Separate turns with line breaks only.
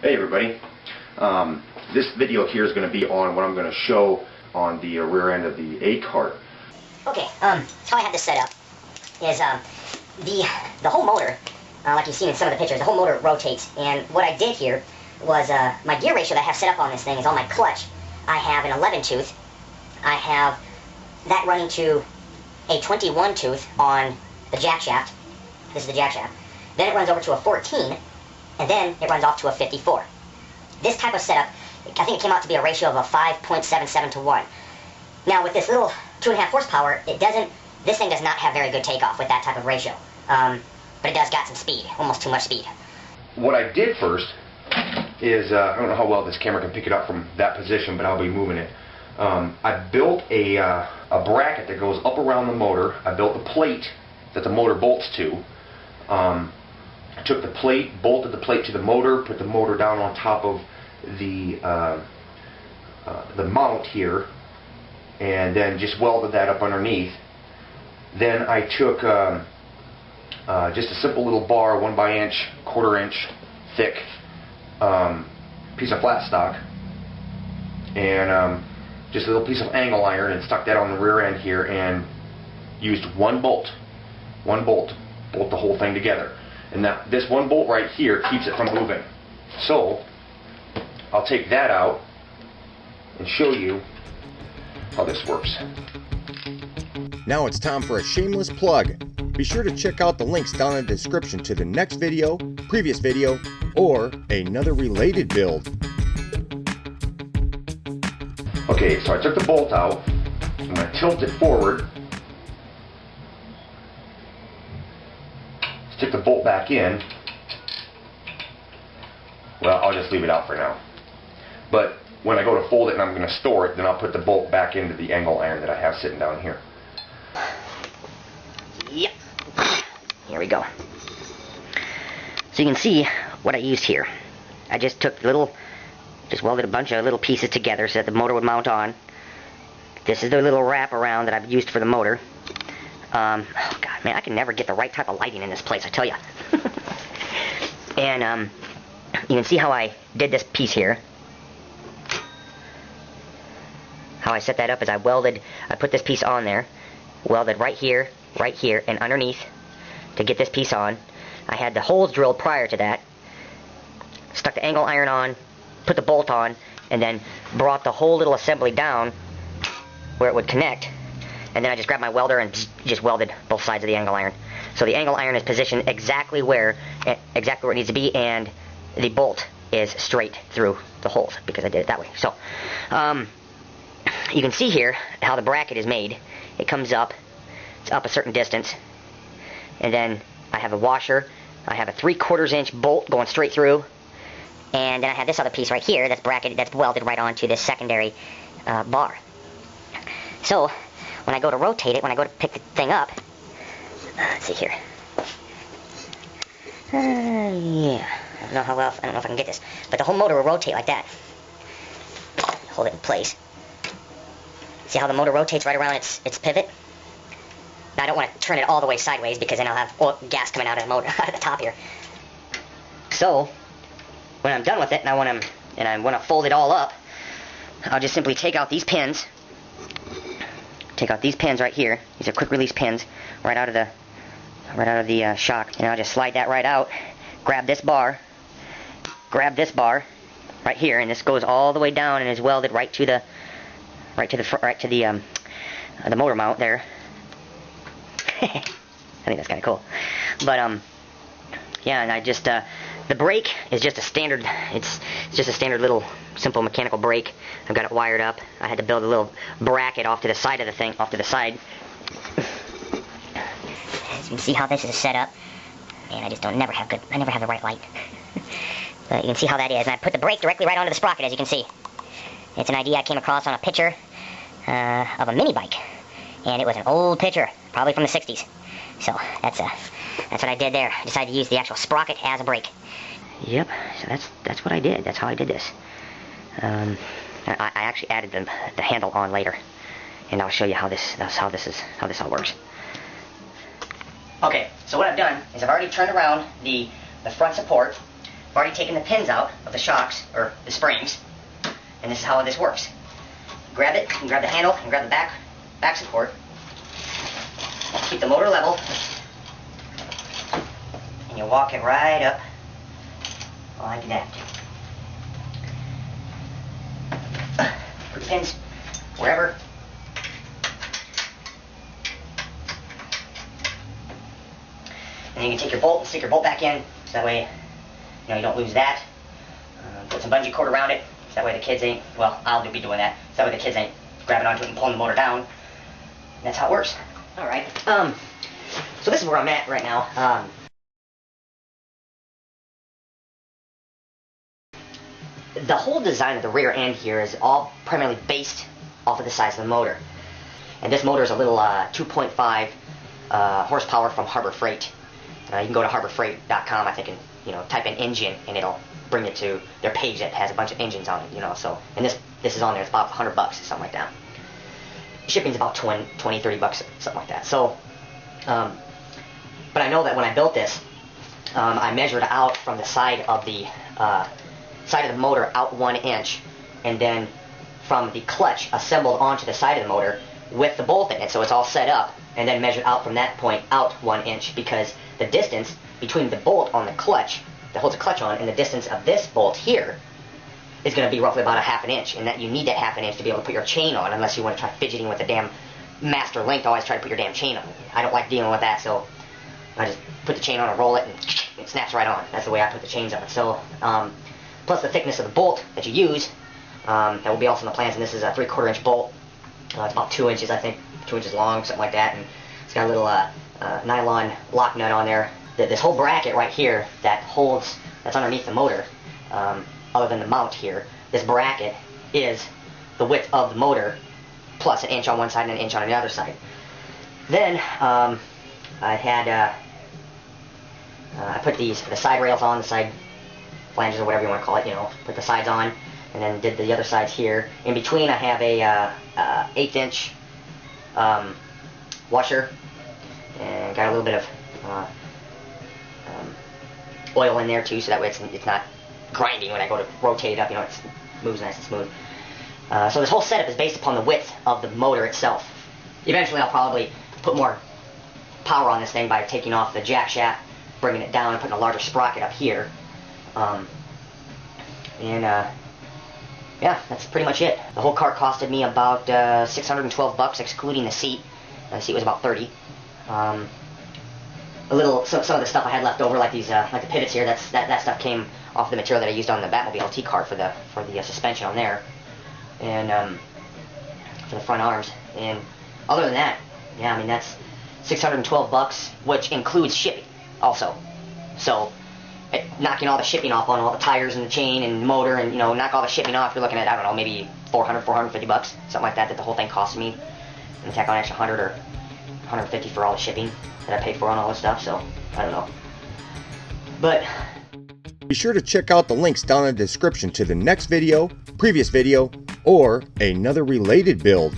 Hey everybody, this video here is going to be on what I'm going to show on the rear end of the Gokart.
Okay, how I have this set up is the whole motor, like you've seen in some of the pictures, the whole motor rotates. And what I did here was my gear ratio that I have set up on this thing is on my clutch. I have an 11 tooth. I have that running to a 21 tooth on the jack shaft. This is the jack shaft. Then it runs over to a 14. And then it runs off to a 54. This type of setup, I think it came out to be a ratio of a 5.77 to 1. Now with this little 2.5 horsepower, this thing does not have very good takeoff with that type of ratio. But it does got some speed, almost too much speed.
What I did first is, I don't know how well this camera can pick it up from that position, but I'll be moving it. I built a bracket that goes up around the motor. I built the plate that the motor bolts to. I took the plate, bolted the plate to the motor, put the motor down on top of the mount here, and then just welded that up underneath. Then I took just a simple little bar, 1 inch, 1/4 inch thick piece of flat stock, and just a little piece of angle iron, and stuck that on the rear end here, and used one bolt to bolt the whole thing together. And now this one bolt right here keeps it from moving. So I'll take that out and show you how this works.
Now it's time for a shameless plug. Be sure to check out the links down in the description to the next video, previous video, or another related build.
Okay, so I took the bolt out. I'm going to tilt it forward. Stick the bolt back in. Well, I'll just leave it out for now. But when I go to fold it and I'm going to store it, then I'll put the bolt back into the angle iron that I have sitting down here.
Yep. Here we go. So you can see what I used here. I just took just welded a bunch of little pieces together so that the motor would mount on. This is the little wraparound that I've used for the motor. Oh god, man, I can never get the right type of lighting in this place, I tell you. And you can see how I did this piece here. How I set that up is I put this piece on there, welded right here, and underneath to get this piece on. I had the holes drilled prior to that, stuck the angle iron on, put the bolt on, and then brought the whole little assembly down where it would connect. And then I just grabbed my welder and just welded both sides of the angle iron. So the angle iron is positioned exactly where it needs to be, and the bolt is straight through the holes because I did it that way. So you can see here how the bracket is made. It comes up, it's up a certain distance, and then I have a washer. I have a 3/4 inch bolt going straight through, and then I have this other piece right here that's bracketed, that's welded right onto this secondary bar. So when I go to rotate it, when I go to pick the thing up, let's see here. Yeah, I don't know how well, I don't know if I can get this, but the whole motor will rotate like that. Hold it in place. See how the motor rotates right around its pivot? Now I don't want to turn it all the way sideways because then I'll have gas coming out of the motor, out of the top here. So when I'm done with it and I want to fold it all up, I'll just simply take out these pins. Take out these pins right here. These are quick release pins right out of the shock, and I'll just slide that right out. Grab this bar right here, and this goes all the way down and is welded right to the motor mount there. I think that's kind of cool. But yeah, and I just the brake is just a standard. It's just a standard little simple mechanical brake. I've got it wired up. I had to build a little bracket off to the side of the thing, off to the side. As you can see how this is set up, and I just never have the right light. But you can see how that is, and I put the brake directly right onto the sprocket, as you can see. It's an idea I came across on a picture of a mini bike, and it was an old picture, probably from the 60s. So that's what I did there. I decided to use the actual sprocket as a brake. Yep, so that's what I did. That's how I did this. I actually added the handle on later, and I'll show you how this all works. Okay, so what I've done is I've already turned around the front support I've already taken the pins out of the shocks, or the springs, and this is how this works. Grab it, and grab the handle, and grab the back support. Keep the motor level, and you walk it right up like that. Put the pins wherever. And then you can take your bolt and stick your bolt back in, so that way, you don't lose that. Put some bungee cord around it, so that way the kids ain't, well, I'll be doing that, so that way the kids ain't grabbing onto it and pulling the motor down. And that's how it works. Alright, so this is where I'm at right now. The whole design of the rear end here is all primarily based off of the size of the motor. And this motor is a little 2.5 horsepower from Harbor Freight. You can go to harborfreight.com, I think, and type in engine, and it'll bring you to their page that has a bunch of engines on it. So, and this is on there. It's about $100 or something like that. Shipping's about 20, 30 bucks, something like that. So, but I know that when I built this, I measured out from the side of the motor out 1 inch, and then from the clutch assembled onto the side of the motor with the bolt in it, so it's all set up, and then measured out from that point out 1 inch, because the distance between the bolt on the clutch that holds the clutch on and the distance of this bolt here is going to be roughly about a ½ inch, and that you need that ½ inch to be able to put your chain on, unless you want to try fidgeting with the damn master link to always try to put your damn chain on. I don't like dealing with that, so I just put the chain on and roll it, and it snaps right on. That's the way I put the chains on. So, plus the thickness of the bolt that you use, that will be also in the plans, and this is a 3/4 inch bolt. It's about 2 inches, I think, 2 inches long, something like that, and it's got a little nylon lock nut on there. This whole bracket right here that's underneath the motor, other than the mount here, this bracket is the width of the motor plus 1 inch on one side and 1 inch on the other side. Then I put the side rails on, the side flanges or whatever you want to call it, put the sides on, and then did the other sides here. In between I have a 1/8 inch washer, and got a little bit of oil in there too, so that way it's not grinding when I go to rotate it up, it moves nice and smooth. So this whole setup is based upon the width of the motor itself. Eventually I'll probably put more power on this thing by taking off the jack shaft, bringing it down, and putting a larger sprocket up here. Yeah, that's pretty much it. The whole cart costed me about $612 excluding the seat. The seat was about $30. Some of the stuff I had left over, like these, like the pivots here, that stuff came off the material that I used on the Batmobile T-Cart for the suspension on there, and for the front arms. And other than that, yeah, I mean that's $612, which includes shipping also. So knocking all the shipping off on all the tires and the chain and motor, and knock all the shipping off, you're looking at, I don't know, maybe $450, something like that the whole thing cost me, and tack on an extra 100 or 150 for all the shipping that I paid for on all this stuff. So I don't know, but
be sure to check out the links down in the description to the next video, previous video, or another related build.